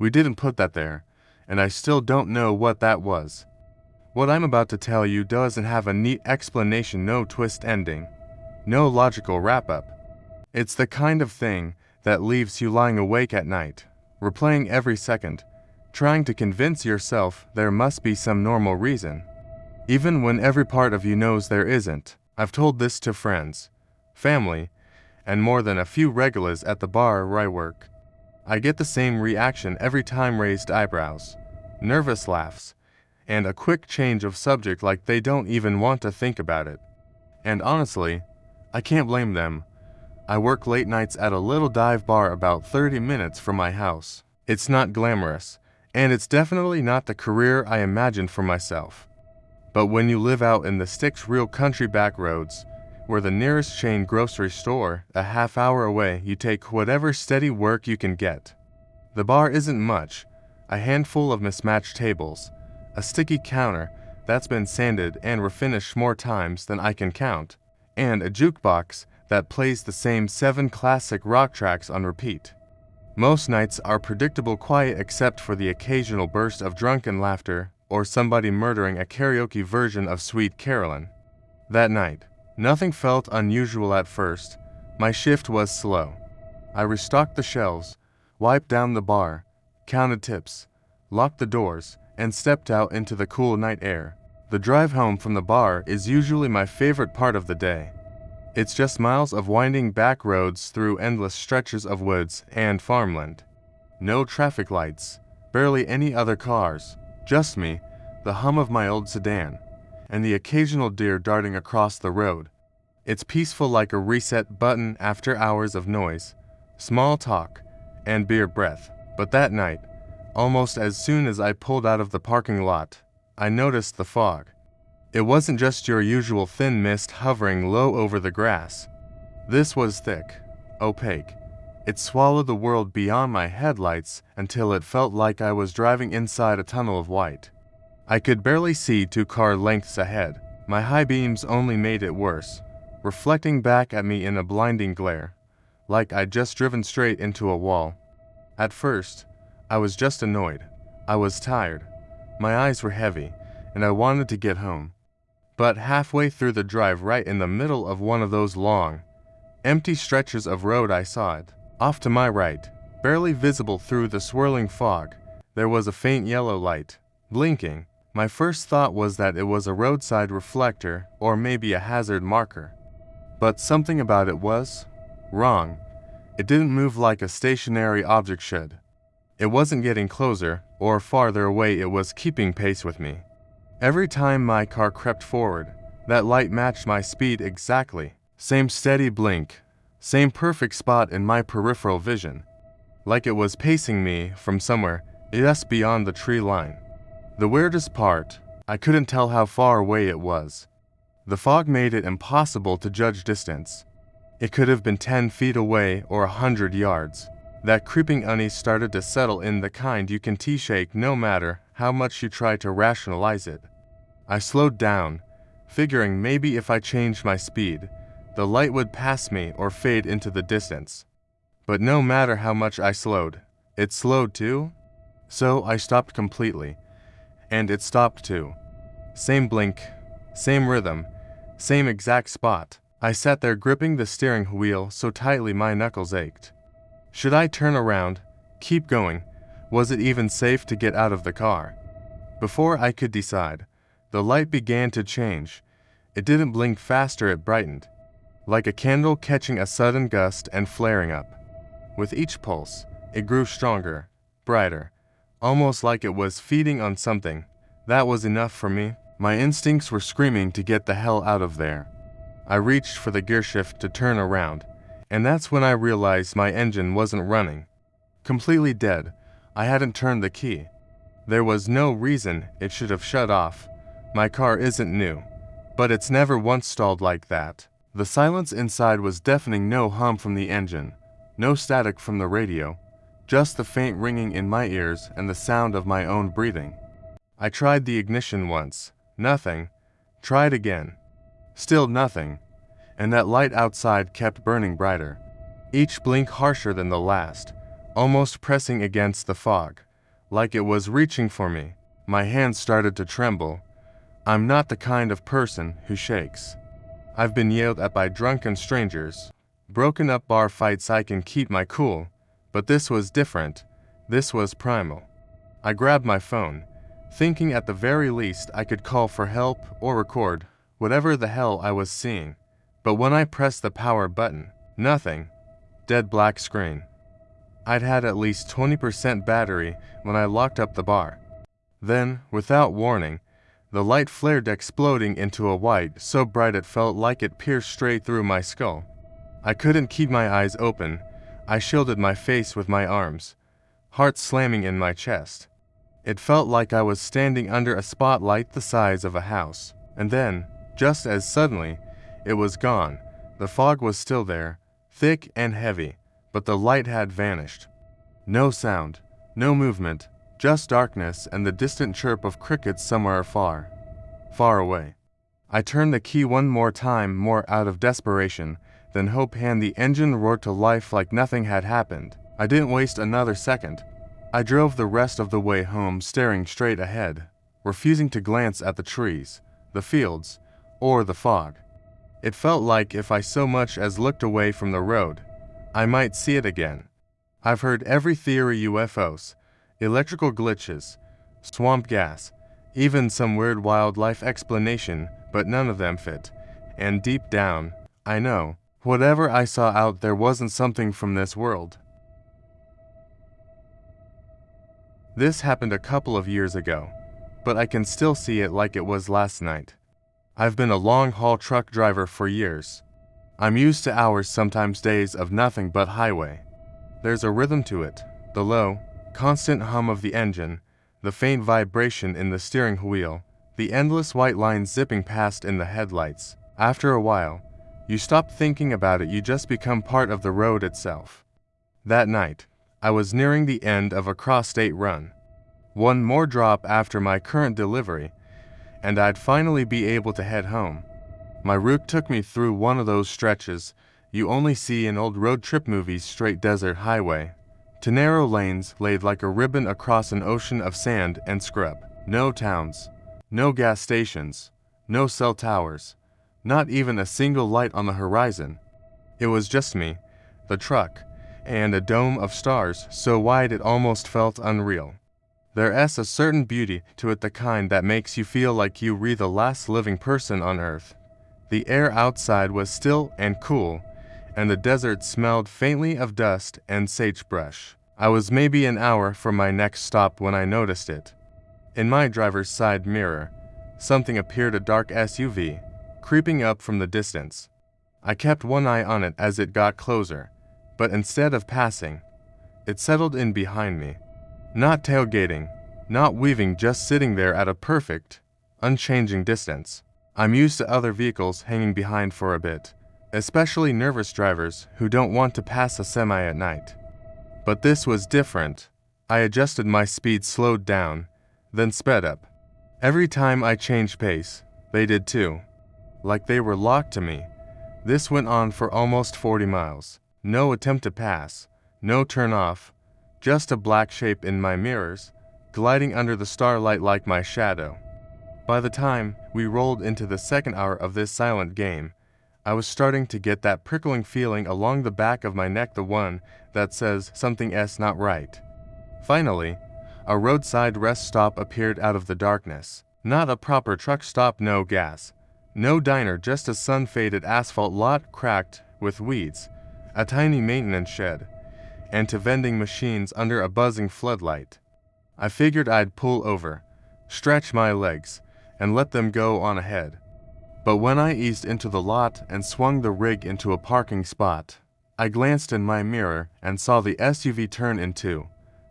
We didn't put that there, and I still don't know what that was. What I'm about to tell you doesn't have a neat explanation, no twist ending, no logical wrap-up. It's the kind of thing that leaves you lying awake at night, replaying every second, trying to convince yourself there must be some normal reason, even when every part of you knows there isn't. I've told this to friends, family, and more than a few regulars at the bar where I work. I get the same reaction every time: raised eyebrows, nervous laughs, and a quick change of subject like they don't even want to think about it. And honestly, I can't blame them. I work late nights at a little dive bar about 30 minutes from my house. It's not glamorous, and it's definitely not the career I imagined for myself. But when you live out in the sticks, real country back roads, where the nearest chain grocery store a half hour away, you take whatever steady work you can get. The bar isn't much, a handful of mismatched tables, a sticky counter that's been sanded and refinished more times than I can count, and a jukebox that plays the same 7 classic rock tracks on repeat. Most nights are predictable quiet except for the occasional burst of drunken laughter or somebody murdering a karaoke version of Sweet Caroline. That night, nothing felt unusual at first. My shift was slow. I restocked the shelves, wiped down the bar, counted tips, locked the doors, and stepped out into the cool night air. The drive home from the bar is usually my favorite part of the day. It's just miles of winding back roads through endless stretches of woods and farmland. No traffic lights, barely any other cars, just me, the hum of my old sedan, and the occasional deer darting across the road. It's peaceful like a reset button after hours of noise, small talk, and beer breath. But that night, almost as soon as I pulled out of the parking lot, I noticed the fog. It wasn't just your usual thin mist hovering low over the grass. This was thick, opaque. It swallowed the world beyond my headlights until it felt like I was driving inside a tunnel of white. I could barely see 2 car lengths ahead. My high beams only made it worse, reflecting back at me in a blinding glare, like I'd just driven straight into a wall. At first, I was just annoyed. I was tired. My eyes were heavy, and I wanted to get home. But halfway through the drive, right in the middle of one of those long, empty stretches of road, I saw it. Off to my right, barely visible through the swirling fog, there was a faint yellow light, blinking. My first thought was that it was a roadside reflector or maybe a hazard marker. But something about it was wrong. It didn't move like a stationary object should. It wasn't getting closer or farther away, it was keeping pace with me. Every time my car crept forward, that light matched my speed exactly. Same steady blink, same perfect spot in my peripheral vision. Like it was pacing me from somewhere just beyond the tree line. The weirdest part, I couldn't tell how far away it was. The fog made it impossible to judge distance. It could have been 10 feet away or 100 yards. That creeping unease started to settle in, the kind you can T-shake no matter how much you try to rationalize it. I slowed down, figuring maybe if I changed my speed, the light would pass me or fade into the distance. But no matter how much I slowed, it slowed too. So I stopped completely, and it stopped too. Same blink, same rhythm, same exact spot. I sat there gripping the steering wheel so tightly my knuckles ached. Should I turn around, keep going? Was it even safe to get out of the car? Before I could decide, the light began to change. It didn't blink faster, it brightened, like a candle catching a sudden gust and flaring up. With each pulse, it grew stronger, brighter, almost like it was feeding on something. That was enough for me. My instincts were screaming to get the hell out of there. I reached for the gear shift to turn around, and that's when I realized my engine wasn't running. Completely dead. I hadn't turned the key. There was no reason it should have shut off. My car isn't new, but it's never once stalled like that. The silence inside was deafening. No hum from the engine, no static from the radio, just the faint ringing in my ears and the sound of my own breathing. I tried the ignition once. Nothing. Tried again. Still nothing. And that light outside kept burning brighter, each blink harsher than the last, almost pressing against the fog. like it was reaching for me. My hands started to tremble. I'm not the kind of person who shakes. I've been yelled at by drunken strangers, broken up bar fights. I can keep my cool, but this was different. This was primal. I grabbed my phone, thinking at the very least I could call for help or record whatever the hell I was seeing. But when I pressed the power button, nothing. Dead black screen. I'd had at least 20% battery when I locked up the bar. Then, without warning, the light flared, exploding into a white so bright it felt like it pierced straight through my skull. I couldn't keep my eyes open. I shielded my face with my arms, heart slamming in my chest. It felt like I was standing under a spotlight the size of a house. And then, just as suddenly, it was gone. The fog was still there, thick and heavy, but the light had vanished. No sound, no movement, just darkness and the distant chirp of crickets somewhere far, far away. I turned the key one more time, more out of desperation than hope, and the engine roared to life like nothing had happened. I didn't waste another second. I drove the rest of the way home, staring straight ahead, refusing to glance at the trees, the fields, or the fog. It felt like if I so much as looked away from the road, I might see it again. I've heard every theory: UFOs, electrical glitches, swamp gas, even some weird wildlife explanation, but none of them fit. And deep down, I know, whatever I saw out there wasn't something from this world. This happened a couple of years ago, but I can still see it like it was last night. I've been a long-haul truck driver for years. I'm used to hours, sometimes days, of nothing but highway. There's a rhythm to it, the low, constant hum of the engine, the faint vibration in the steering wheel, the endless white lines zipping past in the headlights. After a while, you stop thinking about it, you just become part of the road itself. That night, I was nearing the end of a cross-state run. One more drop after my current delivery, and I'd finally be able to head home. My route took me through one of those stretches you only see in old road trip movies, straight desert highway, to narrow lanes laid like a ribbon across an ocean of sand and scrub. No towns, no gas stations, no cell towers, not even a single light on the horizon. It was just me, the truck, and a dome of stars so wide it almost felt unreal. There's a certain beauty to it, the kind that makes you feel like you were the last living person on Earth. The air outside was still and cool, and the desert smelled faintly of dust and sagebrush. I was maybe an hour from my next stop when I noticed it. In my driver's side mirror, something appeared, a dark SUV, creeping up from the distance. I kept one eye on it as it got closer, but instead of passing, it settled in behind me. Not tailgating, not weaving, just sitting there at a perfect, unchanging distance. I'm used to other vehicles hanging behind for a bit, especially nervous drivers who don't want to pass a semi at night. But this was different. I adjusted my speed, slowed down, then sped up. Every time I changed pace, they did too. Like they were locked to me. This went on for almost 40 miles. No attempt to pass, no turn off, just a black shape in my mirrors, gliding under the starlight like my shadow. By the time we rolled into the second hour of this silent game, I was starting to get that prickling feeling along the back of my neck, the one that says something's not right. Finally, a roadside rest stop appeared out of the darkness. Not a proper truck stop, no gas, no diner, just a sun-faded asphalt lot cracked with weeds, a tiny maintenance shed, and to vending machines under a buzzing floodlight. I figured I'd pull over, stretch my legs, and let them go on ahead. But when I eased into the lot and swung the rig into a parking spot, I glanced in my mirror and saw the SUV turn in two.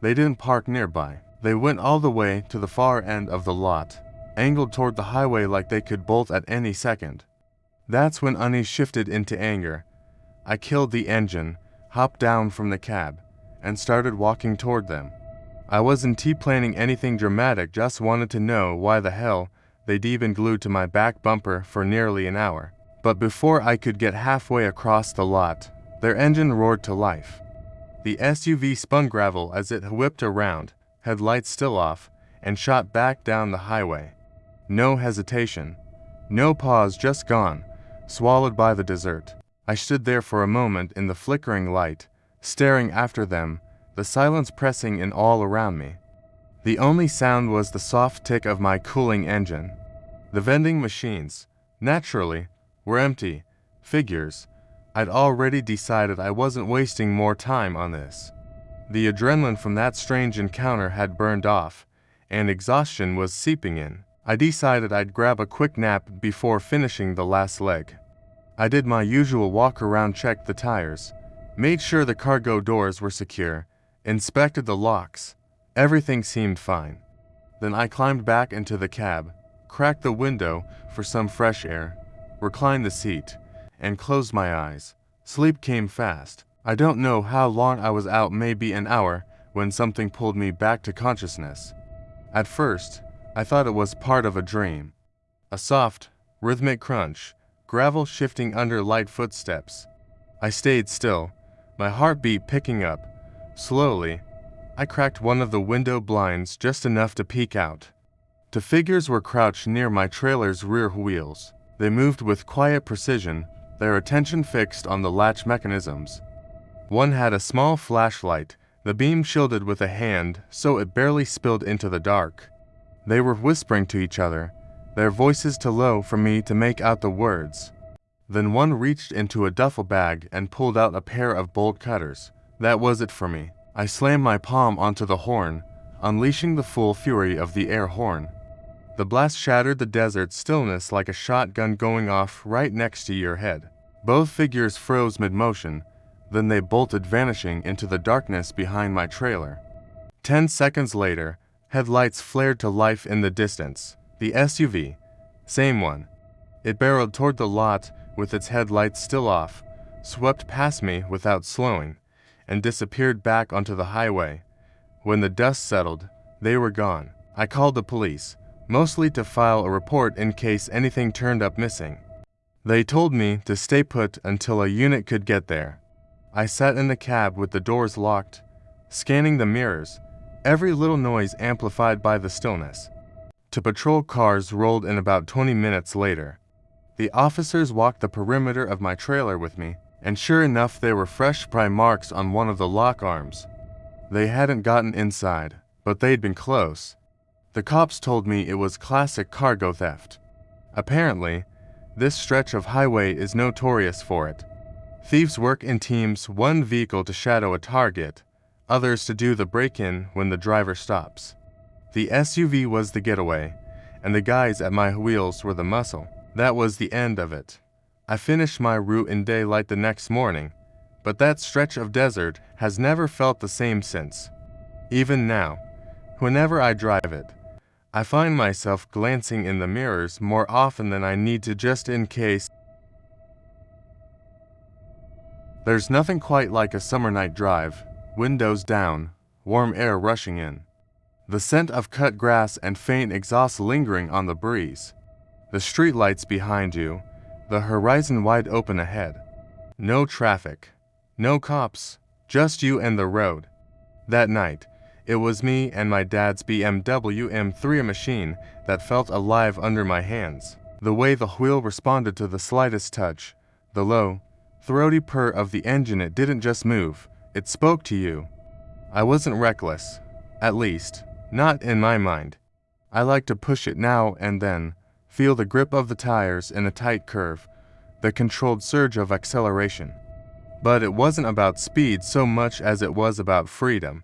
They didn't park nearby. They went all the way to the far end of the lot, angled toward the highway like they could bolt at any second. That's when unease shifted into anger. I killed the engine, hopped down from the cab, and started walking toward them. I wasn't planning anything dramatic, just wanted to know why the hell they'd even glued to my back bumper for nearly an hour. But before I could get halfway across the lot, their engine roared to life. The SUV spun gravel as it whipped around, headlights still off, and shot back down the highway. No hesitation. No pause, just gone, swallowed by the desert. I stood there for a moment in the flickering light, staring after them, the silence pressing in all around me. The only sound was the soft tick of my cooling engine. The vending machines, naturally, were empty. Figures. I'd already decided I wasn't wasting more time on this. The adrenaline from that strange encounter had burned off, and exhaustion was seeping in. I decided I'd grab a quick nap before finishing the last leg. I did my usual walk around, checked the tires, made sure the cargo doors were secure, inspected the locks. Everything seemed fine. Then I climbed back into the cab, cracked the window for some fresh air, reclined the seat, and closed my eyes. Sleep came fast. I don't know how long I was out, maybe an hour, when something pulled me back to consciousness. At first, I thought it was part of a dream. A soft, rhythmic crunch, gravel shifting under light footsteps. I stayed still, my heartbeat picking up. Slowly, I cracked one of the window blinds just enough to peek out. Two figures were crouched near my trailer's rear wheels. They moved with quiet precision, their attention fixed on the latch mechanisms. One had a small flashlight, the beam shielded with a hand so it barely spilled into the dark. They were whispering to each other, their voices too low for me to make out the words. Then one reached into a duffel bag and pulled out a pair of bolt cutters. That was it for me. I slammed my palm onto the horn, unleashing the full fury of the air horn. The blast shattered the desert stillness like a shotgun going off right next to your head. Both figures froze mid-motion, then they bolted, vanishing into the darkness behind my trailer. 10 seconds later, headlights flared to life in the distance. The SUV, same one. It barreled toward the lot with its headlights still off, swept past me without slowing, and disappeared back onto the highway. When the dust settled, they were gone. I called the police, mostly to file a report in case anything turned up missing. They told me to stay put until a unit could get there. I sat in the cab with the doors locked, scanning the mirrors, every little noise amplified by the stillness. Two patrol cars rolled in about 20 minutes later. The officers walked the perimeter of my trailer with me, and sure enough, there were fresh pry marks on one of the lock arms. They hadn't gotten inside, but they'd been close. The cops told me it was classic cargo theft. Apparently, this stretch of highway is notorious for it. Thieves work in teams, one vehicle to shadow a target, others to do the break-in when the driver stops. The SUV was the getaway, and the guys at my wheels were the muscle. That was the end of it. I finished my route in daylight the next morning, but that stretch of desert has never felt the same since. Even now, whenever I drive it, I find myself glancing in the mirrors more often than I need to, just in case. There's nothing quite like a summer night drive, windows down, warm air rushing in. The scent of cut grass and faint exhaust lingering on the breeze. The streetlights behind you, the horizon wide open ahead. No traffic, no cops, just you and the road. That night, it was me and my dad's BMW M3, a machine that felt alive under my hands. The way the wheel responded to the slightest touch, the low, throaty purr of the engine, it didn't just move, it spoke to you. I wasn't reckless, at least, not in my mind. I like to push it now and then, feel the grip of the tires in a tight curve, the controlled surge of acceleration. But it wasn't about speed so much as it was about freedom.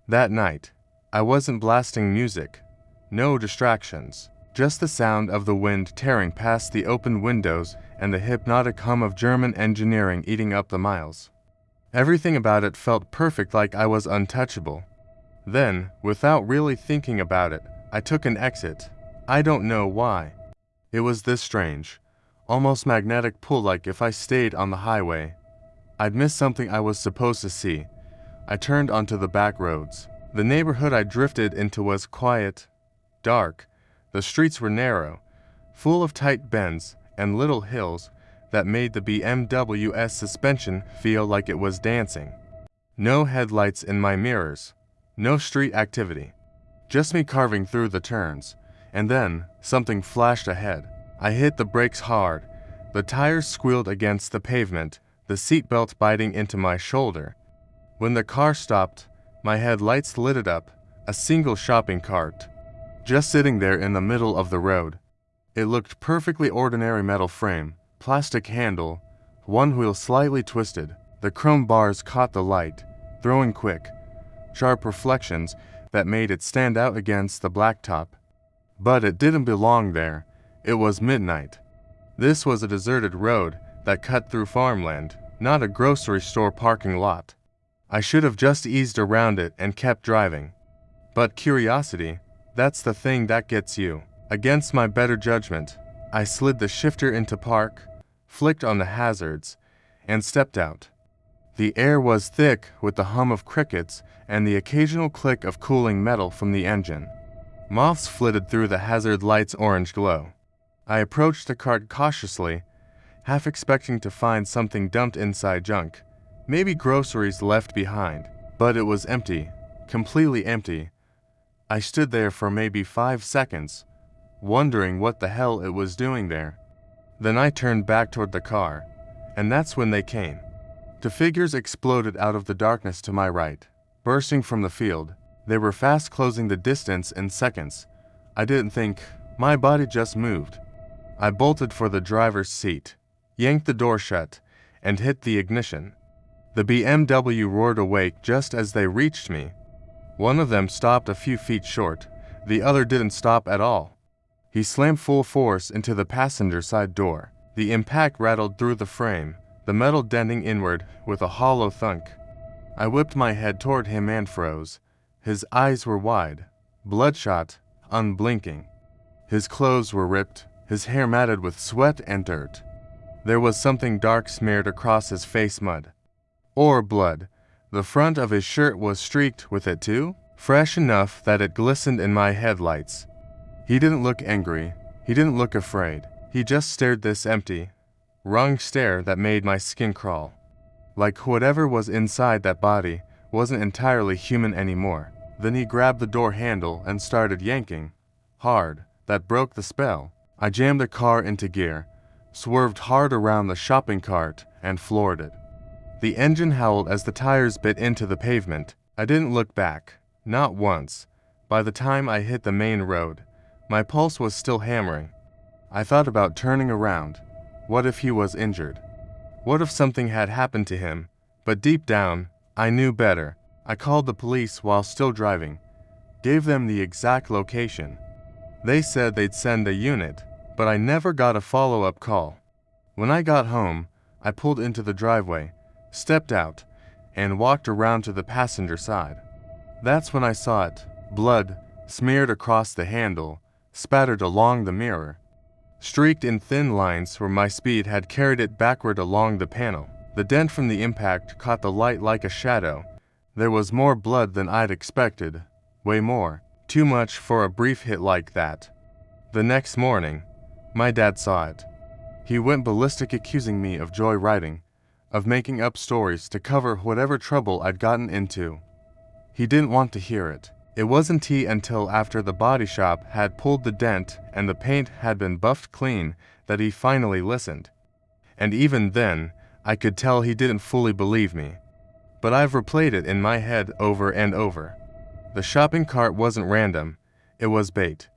That night, I wasn't blasting music, no distractions, just the sound of the wind tearing past the open windows and the hypnotic hum of German engineering eating up the miles. Everything about it felt perfect, like I was untouchable. Then, without really thinking about it, I took an exit. I don't know why. It was this strange, almost magnetic pull, like if I stayed on the highway, I'd miss something I was supposed to see. I turned onto the back roads. The neighborhood I drifted into was quiet, dark. The streets were narrow, full of tight bends and little hills that made the BMW's suspension feel like it was dancing. No headlights in my mirrors, no street activity. Just me carving through the turns. And then, something flashed ahead. I hit the brakes hard. The tires squealed against the pavement, the seatbelt biting into my shoulder. When the car stopped, my headlights lit it up, a single shopping cart. Just sitting there in the middle of the road. It looked perfectly ordinary metal frame, plastic handle, one wheel slightly twisted. The chrome bars caught the light, throwing quick, sharp reflections that made it stand out against the blacktop. But it didn't belong there. It was midnight. This was a deserted road that cut through farmland, not a grocery store parking lot. I should have just eased around it and kept driving. But curiosity, that's the thing that gets you. Against my better judgment, I slid the shifter into park, flicked on the hazards, and stepped out. The air was thick with the hum of crickets and the occasional click of cooling metal from the engine. Moths flitted through the hazard light's orange glow. I approached the cart cautiously, half expecting to find something dumped inside junk, maybe groceries left behind. But it was empty, completely empty. I stood there for maybe 5 seconds, wondering what the hell it was doing there. Then I turned back toward the car, and that's when they came. The figures exploded out of the darkness to my right, bursting from the field. They were fast closing the distance in seconds. I didn't think, my body just moved. I bolted for the driver's seat, yanked the door shut, and hit the ignition. The BMW roared awake just as they reached me. One of them stopped a few feet short, the other didn't stop at all. He slammed full force into the passenger side door. The impact rattled through the frame, the metal denting inward with a hollow thunk. I whipped my head toward him and froze. His eyes were wide, bloodshot, unblinking. His clothes were ripped, his hair matted with sweat and dirt. There was something dark smeared across his face mud. Or blood. The front of his shirt was streaked with it too, fresh enough that it glistened in my headlights. He didn't look angry. He didn't look afraid. He just stared, this empty, wrung stare that made my skin crawl. Like whatever was inside that body wasn't entirely human anymore. Then he grabbed the door handle and started yanking. Hard. That broke the spell. I jammed the car into gear, swerved hard around the shopping cart, and floored it. The engine howled as the tires bit into the pavement. I didn't look back. Not once. By the time I hit the main road, my pulse was still hammering. I thought about turning around. What if he was injured? What if something had happened to him? But deep down, I knew better. I called the police while still driving. Gave them the exact location. They said they'd send a unit, but I never got a follow-up call. When I got home, I pulled into the driveway, stepped out, and walked around to the passenger side. That's when I saw it. Blood smeared across the handle, spattered along the mirror, streaked in thin lines where my speed had carried it backward along the panel. The dent from the impact caught the light like a shadow. There was more blood than I'd expected. Way more. Too much for a brief hit like that. The next morning, my dad saw it. He went ballistic, accusing me of joyriding, of making up stories to cover whatever trouble I'd gotten into. He didn't want to hear it. It wasn't until after the body shop had pulled the dent and the paint had been buffed clean that he finally listened. And even then, I could tell he didn't fully believe me. But I've replayed it in my head over and over. The shopping cart wasn't random. It was bait.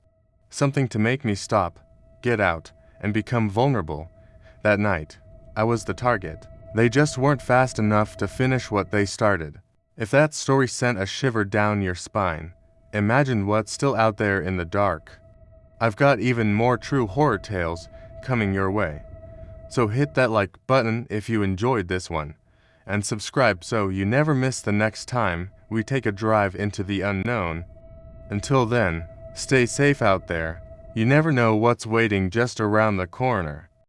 Something to make me stop, get out, and become vulnerable. That night, I was the target. They just weren't fast enough to finish what they started. If that story sent a shiver down your spine, imagine what's still out there in the dark. I've got even more true horror tales coming your way. So hit that like button if you enjoyed this one, and subscribe so you never miss the next time we take a drive into the unknown. Until then, stay safe out there. You never know what's waiting just around the corner.